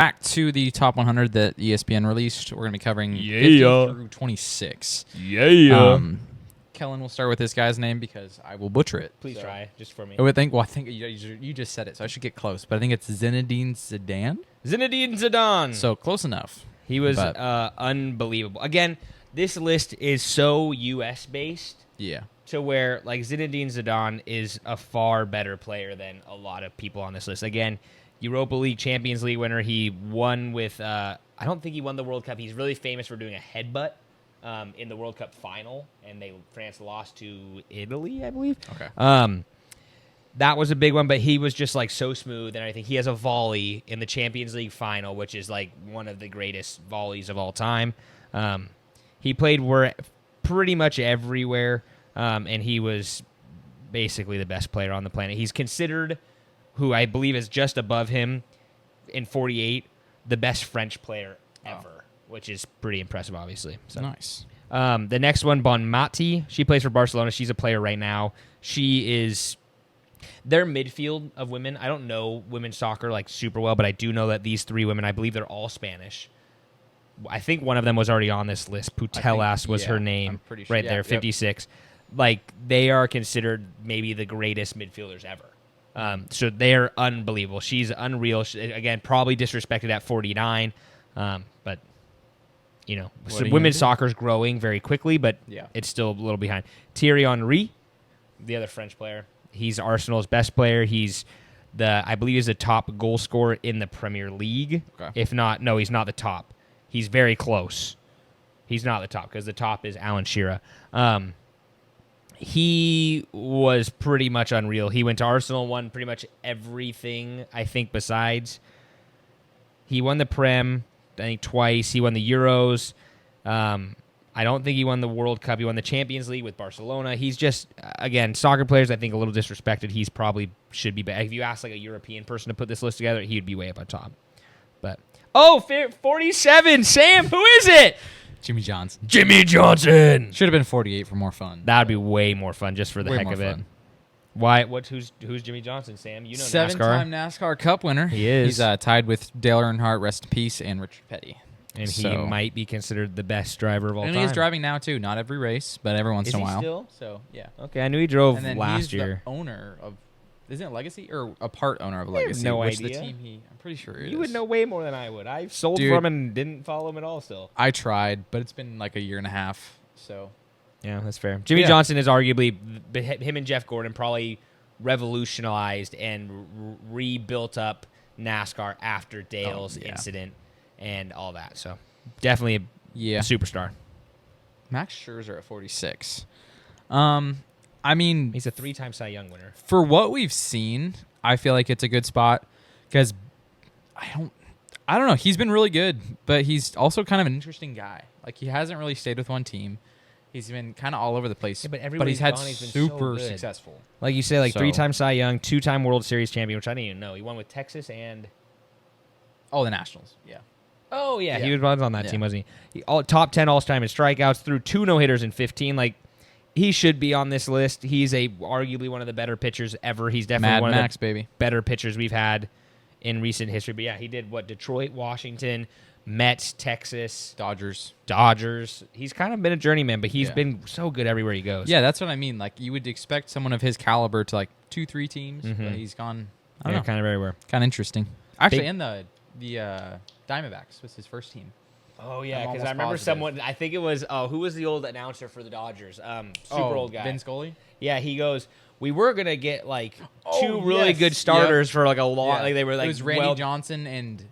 back to the top 100 that ESPN released. We're going to be covering 50 through 26. Kellen will start with this guy's name because I will butcher it. Please try, just for me. I think you just said it, so I should get close. But I think it's Zinedine Zidane. Zinedine Zidane. So close enough. He was unbelievable. Again, this list is so U.S.-based. Yeah. To where, like, Zinedine Zidane is a far better player than a lot of people on this list. Again, Europa League, Champions League winner. He won with, I don't think he won the World Cup. He's really famous for doing a headbutt in the World Cup final, and France lost to Italy, I believe. Okay. That was a big one, but he was just, like, so smooth and everything. He has a volley in the Champions League final, which is, like, one of the greatest volleys of all time. He played pretty much everywhere. And he was basically the best player on the planet. He's considered, who I believe is just above him in 48, the best French player ever, which is pretty impressive, obviously. So. Nice. The next one, Bonmati. She plays for Barcelona. She's a player right now. She is their midfield of women. I don't know women's soccer like super well, but I do know that these three women, I believe they're all Spanish. I think one of them was already on this list. Putellas was her name. I'm pretty sure. Right there, 56. Yep. Like, they are considered maybe the greatest midfielders ever. So they're unbelievable. She's unreal. Again, probably disrespected at 49. But, you know, so women's soccer is growing very quickly, but it's still a little behind. Thierry Henry, the other French player. He's Arsenal's best player. He's I believe he's the top goal scorer in the Premier League. Okay. If not, no, he's not the top. He's very close. He's not the top because the top is Alan Shearer. He was pretty much unreal. He went to Arsenal, won pretty much everything, I think, besides. He won the Prem, I think, twice. He won the Euros. I don't think he won the World Cup. He won the Champions League with Barcelona. He's just, again, soccer players, I think, a little disrespected. He's probably should be back. If you ask like a European person to put this list together, he'd be way up on top. But 47, Sam, who is it? Jimmy Johnson. Jimmy Johnson. Should have been 48 for more fun. That'd be way more fun just for the way heck of it. Fun. Why? Who's Jimmy Johnson, Sam? You know NASCAR. 7-time NASCAR Cup winner. He is. He's tied with Dale Earnhardt, rest in peace, and Richard Petty. And he might be considered the best driver of all time. And he's driving now, too. Not every race, but every once in a while. Is he still? So, yeah. Okay, I knew he drove and then last he's year. The owner of... Isn't it Legacy? Or a part owner of Legacy? No which idea. The team I'm pretty sure it is. You would know way more than I would. I sold for him and didn't follow him at all still. I tried, but it's been like a year and a half, so... Yeah, that's fair. Jimmy Johnson is arguably, him and Jeff Gordon probably revolutionized and rebuilt up NASCAR after Dale's incident and all that. So definitely a superstar. Max Scherzer at 46. I mean, he's a 3-time Cy Young winner. For what we've seen, I feel like it's a good spot because I don't know. He's been really good, but he's also kind of an interesting guy. Like, he hasn't really stayed with one team. He's been kind of all over the place, but he's had super successful. Like you say, like 3-time Cy Young, 2-time World Series champion, which I didn't even know. He won with Texas and... Oh, the Nationals, yeah. Oh, yeah. He was on that team, wasn't he? Top 10 all-time in strikeouts, threw 2 no-hitters in 15. Like, he should be on this list. He's arguably one of the better pitchers ever. He's definitely one of the better pitchers we've had in recent history. But, yeah, he did, Detroit, Washington... Mets, Texas, Dodgers. He's kind of been a journeyman, but he's been so good everywhere he goes. Yeah, that's what I mean. Like, you would expect someone of his caliber to, like, 2-3 teams, but he's gone, I don't know. Kind of everywhere. Kind of interesting. Actually, and the Diamondbacks was his first team. Oh, yeah, because I remember someone, I think it was, who was the old announcer for the Dodgers? Super old guy. Vin Scully? Yeah, he goes, we were going to get, like, 2 really good starters for, like, a long, like, they were, like, it was Randy Johnson and,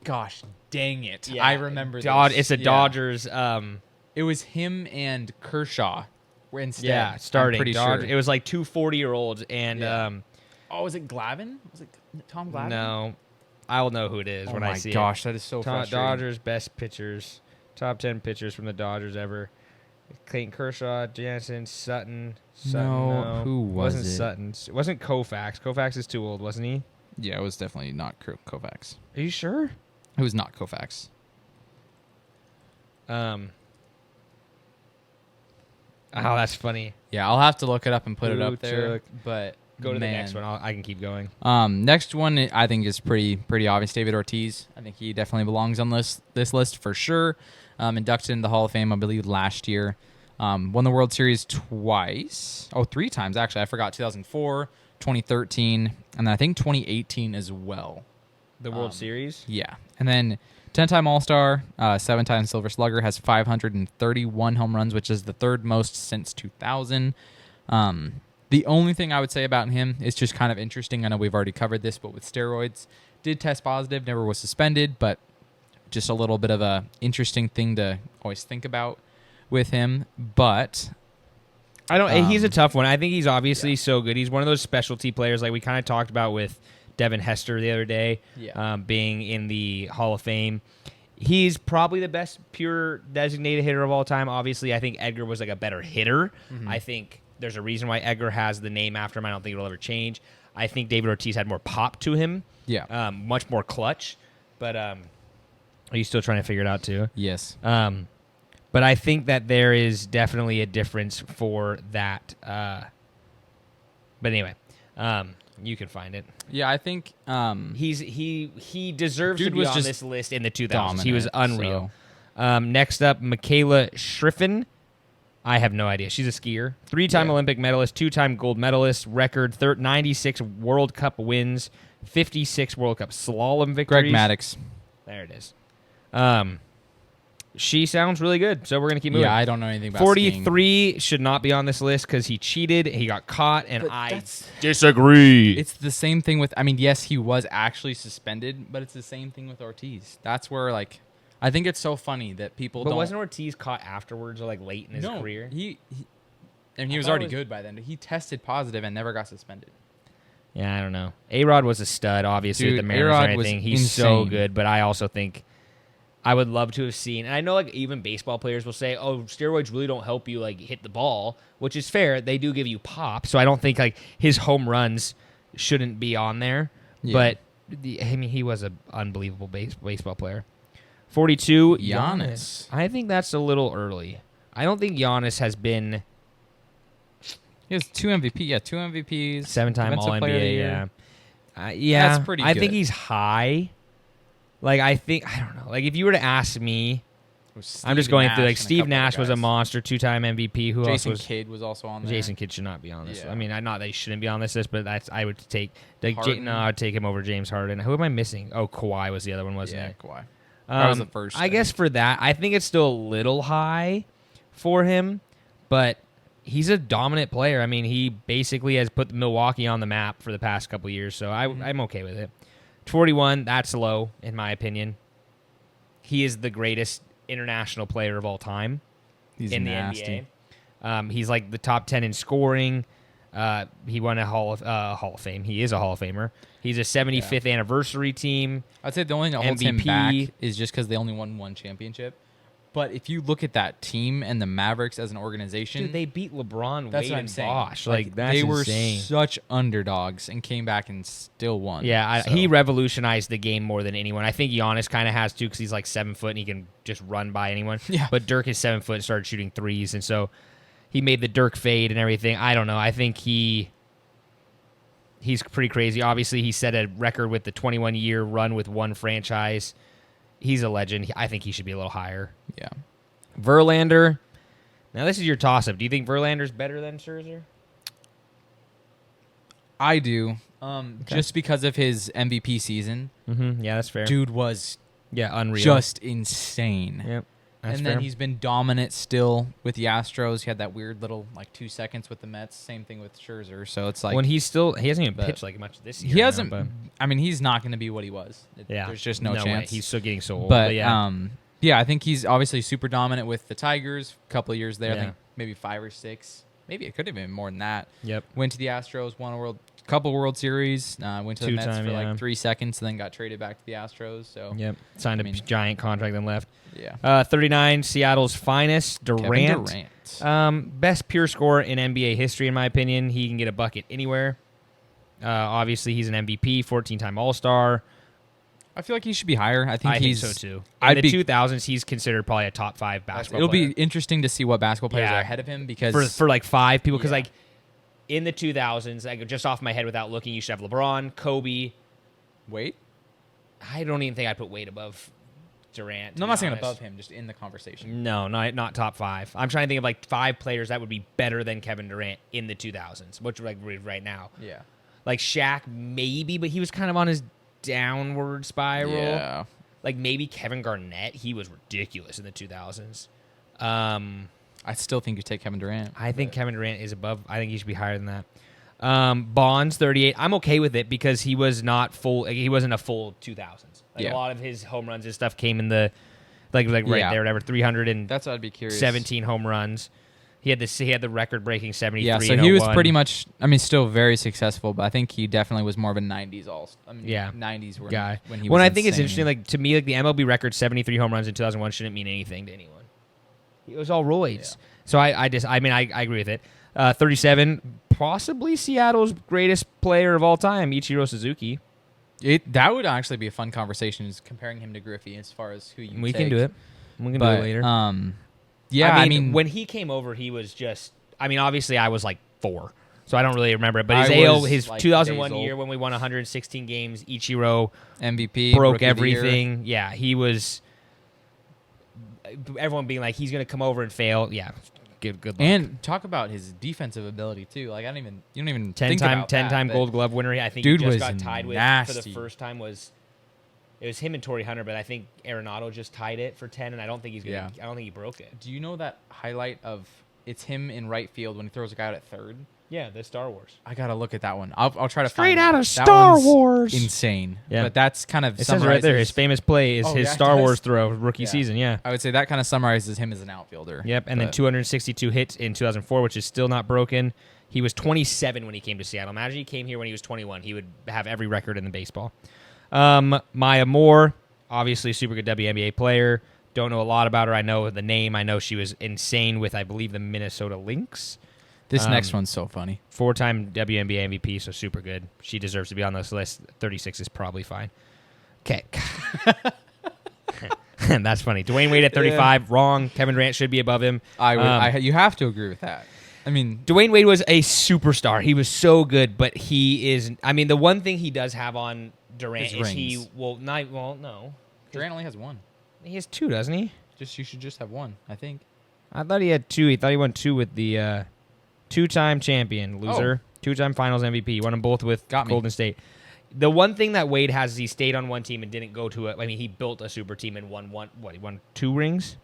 gosh, dang it. Yeah, I remember this. It's a Dodgers. It was him and Kershaw were instead. Yeah, starting. Pretty sure. It was like 2 40-year-olds. And, was it Glavine? Was it Tom Glavine? No. I'll know who it is when I see it. Oh, my gosh. That is so frustrating. Dodgers best pitchers. Top 10 pitchers from the Dodgers ever. Clayton Kershaw, Jansen, Sutton. No. Who was it? Wasn't Sutton. It wasn't Koufax. Koufax is too old, wasn't he? Yeah, it was definitely not Koufax. Are you sure? It was not Koufax. Oh, that's funny. Yeah, I'll have to look it up and put it up there. But Go to the next one. I can keep going. Next one I think is pretty obvious. David Ortiz. I think he definitely belongs on this list for sure. Inducted into the Hall of Fame, I believe, last year. Won the World Series twice. Oh, 3 times actually. I forgot. 2004, 2013, and then I think 2018 as well. The World Series. Yeah, and then 10-time All-Star, 7-time Silver Slugger, has 531 home runs, which is the 3rd most since 2000. The only thing I would say about him is just kind of interesting. I know we've already covered this, but with steroids, did test positive, never was suspended, but just a little bit of a interesting thing to always think about with him. But I don't. He's a tough one. I think he's obviously so good. He's one of those specialty players, like we kind of talked about with Devin Hester the other day, being in the Hall of Fame. He's probably the best pure designated hitter of all time. Obviously, I think Edgar was like a better hitter. I think there's a reason why Edgar has the name after him. I don't think it'll ever change. I think David Ortiz had more pop to him. Yeah. Much more clutch. But are you still trying to figure it out too? Yes. But I think that there is definitely a difference for that. But anyway, you can find it. Yeah, I think he deserves to be was on just this list in the 2000s. dominant, He was unreal. so- Next up, Michaela Schriffen. I have no idea. She's a skier. 3-time Olympic medalist, 2-time gold medalist, record 96 World Cup wins, 56 World Cup slalom victories. Greg Maddux. There it is. She sounds really good, so we're going to keep moving. Yeah, I don't know anything about 43 skiing. should not be on this list because he cheated. He got caught, and But I that's- disagree. It's the same thing with, I mean, yes, he was actually suspended, but it's the same thing with Ortiz. That's where, like, I think it's so funny that people But don't. wasn't Ortiz caught afterwards or like late in his no, career? He and he I was thought already it was- good by then. He tested positive and never got suspended. Yeah, I don't know. A-Rod was a stud, obviously, Dude, with the Mariners A-Rod and was everything. He's so insane. good, but I also think I would love to have seen, and I know like even baseball players will say, oh, steroids really don't help you like hit the ball, which is fair. They do give you pop, so I don't think like his home runs shouldn't be on there. Yeah. But, I mean, he was an unbelievable baseball player. 42, Giannis. I think that's a little early. I don't think Giannis has been He has 2 MVP. Yeah, 2 MVPs. 7-time Defensive Player of the All-NBA, Year. yeah. That's pretty I good. think he's high. Like, I don't know. Like, if you were to ask me, I'm just going through, like, Steve Nash was a monster, 2-time MVP. Who else Jason was? Kidd was also on there. Jason Kidd should not be on this. Yeah. I mean, not that he shouldn't be on this list, but I would take, like, Harden. no, I'd take him over James Harden. Who am I missing? Oh, Kawhi was the other one, wasn't Yeah, it? Kawhi. That was the first. I guess for that, I think it's still a little high for him, but he's a dominant player. I mean, he basically has put Milwaukee on the map for the past couple of years, so I'm okay with it. 41, that's low, in my opinion. He is the greatest international player of all time He's in nasty. the NBA. He's like the top 10 in scoring. He won a Hall of Fame. He is a Hall of Famer. He's a 75th anniversary team. I'd say the only thing that holds him MVP. back is just because they only won 1 championship. But if you look at that team and the Mavericks as an organization, Dude, they beat LeBron, that's Wade, what I'm and saying. Bosh. Like that's they were insane. such underdogs and came back and still won. Yeah, So, he revolutionized the game more than anyone. I think Giannis kind of has to because he's like 7 foot and he can just run by anyone. Yeah. But Dirk is 7 foot and started shooting threes, and so he made the Dirk fade and everything. I don't know. I think he's pretty crazy. Obviously, he set a record with the 21-year run with one franchise. He's a legend. I think he should be a little higher. yeah. Verlander. Now, this is your toss-up. Do you think Verlander's better than Scherzer? I do. Just because of his MVP season. Mm-hmm. Yeah, that's fair. Dude was Yeah, unreal. just insane. Yep. That's and fair. then he's been dominant still with the Astros. He had that weird little 2 seconds with the Mets. Same thing with Scherzer. So it's like when he hasn't even but pitched like much this year. he now, hasn't. but- I mean, he's not going to be what he was. yeah, There's just no way. chance. He's still getting so old. But yeah, yeah, I think he's obviously super dominant with the Tigers. A couple of years there, I Yeah. think maybe 5 or 6. Maybe it could have been more than that. yep. Went to the Astros, won a couple World Series. Went to the Mets 2-time, for yeah. 3 seconds, and then got traded back to the Astros. So Yep. Signed I mean- a giant contract, then left. yeah, 39, Seattle's finest, Kevin Durant. Durant. Best pure scorer in NBA history, in my opinion. He can get a bucket anywhere. Obviously, he's an MVP, 14-time All-Star. I feel like he should be higher. I think I think he's. so too. In I'd the be- 2000s, he's considered probably a top 5 basketball It'll player. be interesting to see what basketball players Yeah. are ahead of him because for like 5 people because Yeah. like in the 2000s, like just off my head without looking, you should have LeBron, Kobe. Wait. I don't even think I'd put Wade above Durant. No, I'm not saying above him, just in the conversation. No, not top 5. I'm trying to think of like 5 players that would be better than Kevin Durant in the 2000s, which like right now. Yeah. Like Shaq, maybe, but he was kind of on his downward spiral. Yeah. Like maybe Kevin Garnett, he was ridiculous in the 2000s. I still think you take Kevin Durant. I think Kevin Durant is above. I think he should be higher than that. Bonds 38. I'm okay with it because he was not full. He wasn't a full 2000s. Like a lot of his home runs and stuff came in the right there, whatever 317 That's what I'd be curious. home runs. He had the record breaking 73. Yeah, so he was pretty much. I mean, still very successful, but I think he definitely was more of a '90s '90s guy. When he was when I think it's insane. interesting, like to me, like the MLB record 73 home runs in 2001 shouldn't mean anything to anyone. It was all roids. Yeah. So I agree with it. 37, possibly Seattle's greatest player of all time, Ichiro Suzuki. That would actually be a fun conversation, is comparing him to Griffey as far as who you We take. can do it. We can do it later. Yeah, I mean, when he came over, he was just. I mean, obviously, I was like 4, so I don't really remember it. But his like 2001 days year old. when we won 116 games, Ichiro MVP broke Rookie of the Year. everything. Yeah, he was. Everyone being like, he's going to come over and fail. Yeah, good luck. And talk about his defensive ability too. Like you don't even 10 think about that, time but Gold Glove winner. I think dude he just was got tied with for nasty. the first time it was him and Torrey Hunter, but I think Arenado just tied it for 10, and I don't think I don't think he broke it. Do you know that highlight of it's him in right field when he throws a guy out at third? Yeah, the Star Wars. I gotta look at that one. I'll try to Straight find out that. of That Star one's Wars. Insane. Yeah. But that's kind of It says right there. His famous play is Oh, his yeah, it Star does. Wars throw rookie Yeah. season. Yeah. I would say that kind of summarizes him as an outfielder. Yep. And then But 262 hits in 2004, which is still not broken. He was 27 when he came to Seattle. Imagine he came here when he was 21. He would have every record in the baseball. Maya Moore, obviously a super good WNBA player. Don't know a lot about her. I know the name. I know she was insane with, I believe, the Minnesota Lynx. This next one's so funny. 4-time WNBA MVP, so super good. She deserves to be on this list. 36 is probably fine. Okay. That's funny. Dwayne Wade at 35, wrong. Kevin Durant should be above him. You have to agree with that. I mean, Dwayne Wade was a superstar. He was so good, but he is. I mean, the one thing he does have on Durant His is rings. no. Durant only has one. He has 2, doesn't he? You should just have one, I think. I thought he had 2. He thought he won 2 with the 2-time champion, loser. 2-time finals MVP. He won them both with Got me. Golden State. The one thing that Wade has is he stayed on one team and didn't go to it. I mean, he built a super team and won one. What, he won 2 rings?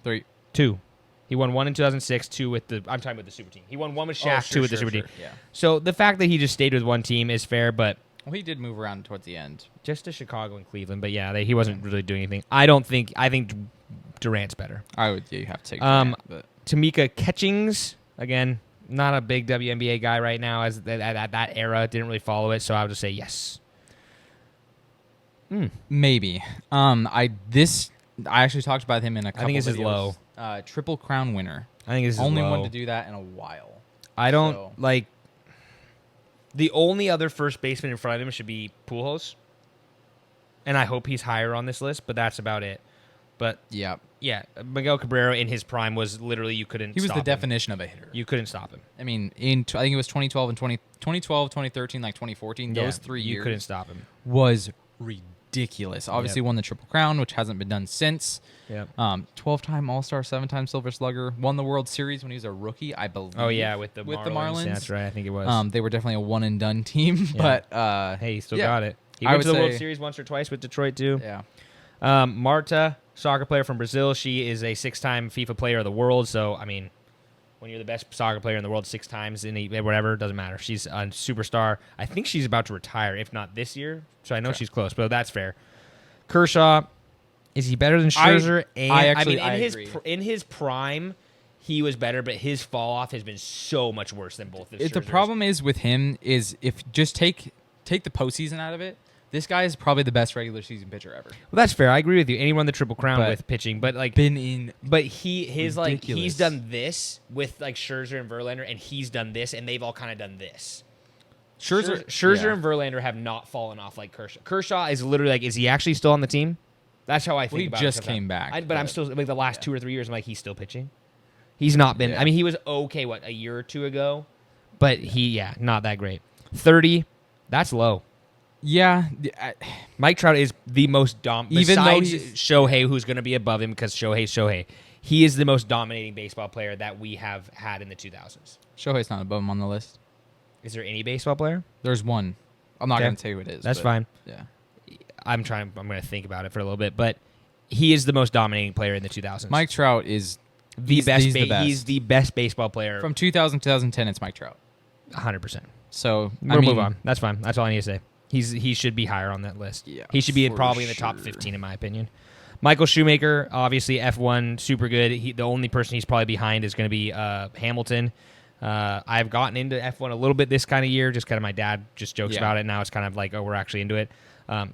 3. 2. He won 1 in 2006, 2 with the. I'm talking about the super team. He won 1 with Shaq, 2 with the super team. Yeah. So the fact that he just stayed with one team is fair, but Well, he did move around towards the end. just to Chicago and Cleveland. But yeah, he wasn't really doing anything. I think Durant's better. You have to take Durant, but Tamika Catchings, again, not a big WNBA guy right now. At that era, didn't really follow it, so I would just say yes. maybe. I actually talked about him in a couple. I think this is videos. low. Triple Crown winner. I think this is Only low. one to do that in a while. I don't So- like. The only other first baseman in front of him should be Pujols, and I hope he's higher on this list. But that's about it. But Yeah. yeah, Miguel Cabrera in his prime was literally you couldn't. He was stop the him. definition of a hitter. You couldn't stop him. I mean, I think it was 2012 and 2012, 2013, like 2014. Those 3 years you couldn't stop him. was ridiculous. Obviously, won the Triple Crown, which hasn't been done since. Yep. 12-time All-Star, 7-time Silver Slugger. Won the World Series when he was a rookie, I believe. Oh yeah, with the with Marlins. the Marlins. That's right. I think it was. They were definitely a one-and-done team, Yeah. but Hey, he still yeah. got it. He I went to would the World say- Series once or twice with Detroit too. yeah. Marta, soccer player from Brazil. She is a 6-time FIFA Player of the World. So I mean, when you're the best soccer player in the world 6 times in whatever, doesn't matter. She's a superstar. I think she's about to retire, if not this year. So I know she's close, but that's fair. Kershaw, is he better than Scherzer? In his prime, he was better, but his fall off has been so much worse than both of The Scherzer's. problem is with him is if just take the postseason out of it, this guy is probably the best regular season pitcher ever. Well, that's fair. I agree with you. And he won the Triple Crown But with pitching, but like Been in But he's ridiculous. done this with like Scherzer and Verlander, and he's done this, and they've all kind of done this. Scherzer yeah. and Verlander have not fallen off like Kershaw. Kershaw is literally like, is he actually still on the team? That's how I think Well, he about just it. came back, but I'm but- still like the last 2 or 3 years. I'm like, he's still pitching. He's not been. Yeah. I mean, he was okay. What, a year or 2 ago? But not that great. 30, that's low. Yeah. Mike Trout is the most Even though besides Shohei, who's going to be above him because Shohei. He is the most dominating baseball player that we have had in the 2000s. Shohei's not above him on the list. Is there any baseball player? There's one. I'm not going to tell you who it is. That's fine. Yeah. I'm going to think about it for a little bit, but he is the most dominating player in the 2000s. Mike Trout is the best. He's the best baseball player. From 2000 to 2010, it's Mike Trout. 100%. So we'll move on. That's fine. That's all I need to say. He should be higher on that list. Yeah, he should be probably in the top 15 in my opinion. Michael Shoemaker, obviously F1, super good. The only person he's probably behind is going to be Hamilton. I've gotten into F1 a little bit this kind of year, just kind of my dad just jokes about it. Now it's kind of like, oh, we're actually into it.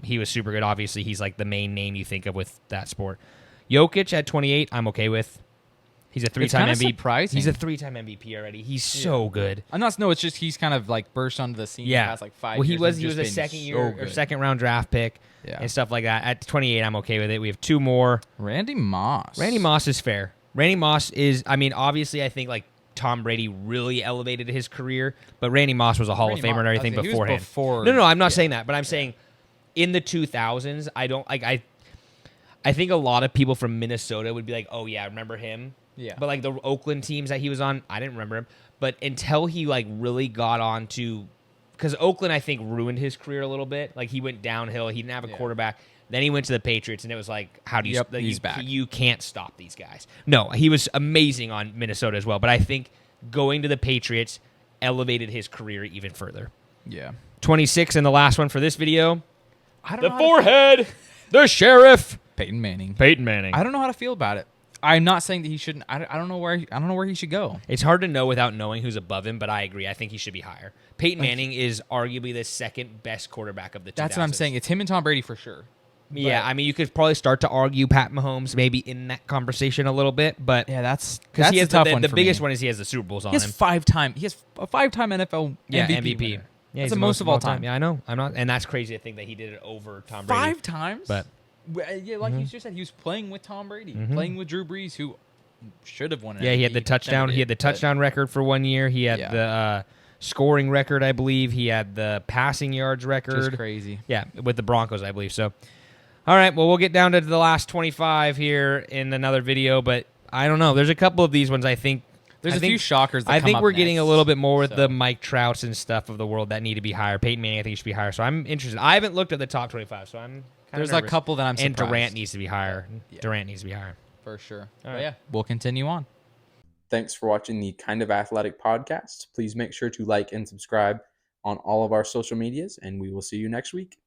He was super good. Obviously, he's like the main name you think of with that sport. Jokic at 28, I'm okay with. He's a three-time MVP. Surprising. He's a three-time MVP already. He's so good. It's just he's kind of like burst onto the scene. Yeah, the past like 5 well, years. he was a second round draft pick and stuff like that. At 28, I'm okay with it. We have two more. Randy Moss. Randy Moss is fair. Randy Moss is. I mean, obviously, I think like Tom Brady really elevated his career, but Randy Moss was a Hall of Famer and everything beforehand. No, I'm not saying that, but I'm saying in the 2000s, I don't like I think a lot of people from Minnesota would be like, oh yeah, I remember him. Yeah. But like the Oakland teams that he was on, I didn't remember him. But until he like really got on to, because Oakland I think ruined his career a little bit. Like he went downhill. He didn't have a quarterback. Then he went to the Patriots, and it was like, how do you? He's back. You can't stop these guys. No, he was amazing on Minnesota as well. But I think going to the Patriots elevated his career even further. Yeah. 26 and the last one for this video. I don't know forehead, the sheriff, Peyton Manning. I don't know how to feel about it. I'm not saying that he shouldn't. I don't know where he should go. It's hard to know without knowing who's above him, but I agree. I think he should be higher. Peyton Manning is arguably the second best quarterback of the 2000s. That's what I'm saying. It's him and Tom Brady for sure. Yeah, I mean, you could probably start to argue Pat Mahomes maybe in that conversation a little bit, but yeah, that's he has a tough one. The for biggest me. one is he has the Super Bowls on him. He has a 5-time NFL MVP. MVP. Yeah, that's the most of all time. Yeah, I know. I'm not, and that's crazy to think that he did it over Tom Brady 5 times. But yeah, like you just said, he was playing with Tom Brady, playing with Drew Brees, who should have won. He had the touchdown. He had the touchdown record for 1 year. He had the scoring record, I believe. He had the passing yards record. Just crazy. Yeah, with the Broncos, I believe. So, all right. Well, we'll get down to the last 25 here in another video, but I don't know. There's a couple of these ones I think. There's a few shockers that I think we're next, getting a little bit more with the Mike Trouts and stuff of the world that need to be higher. Peyton Manning, I think, should be higher. So I'm interested. I haven't looked at the top 25, so I'm kind of nervous. a couple that I'm surprised. And Durant needs to be higher. Yeah. Durant needs to be higher. For sure. All right. Yeah, we'll continue on. Thanks for watching the Kind of Athletic podcast. Please make sure to like and subscribe on all of our social medias, and we will see you next week.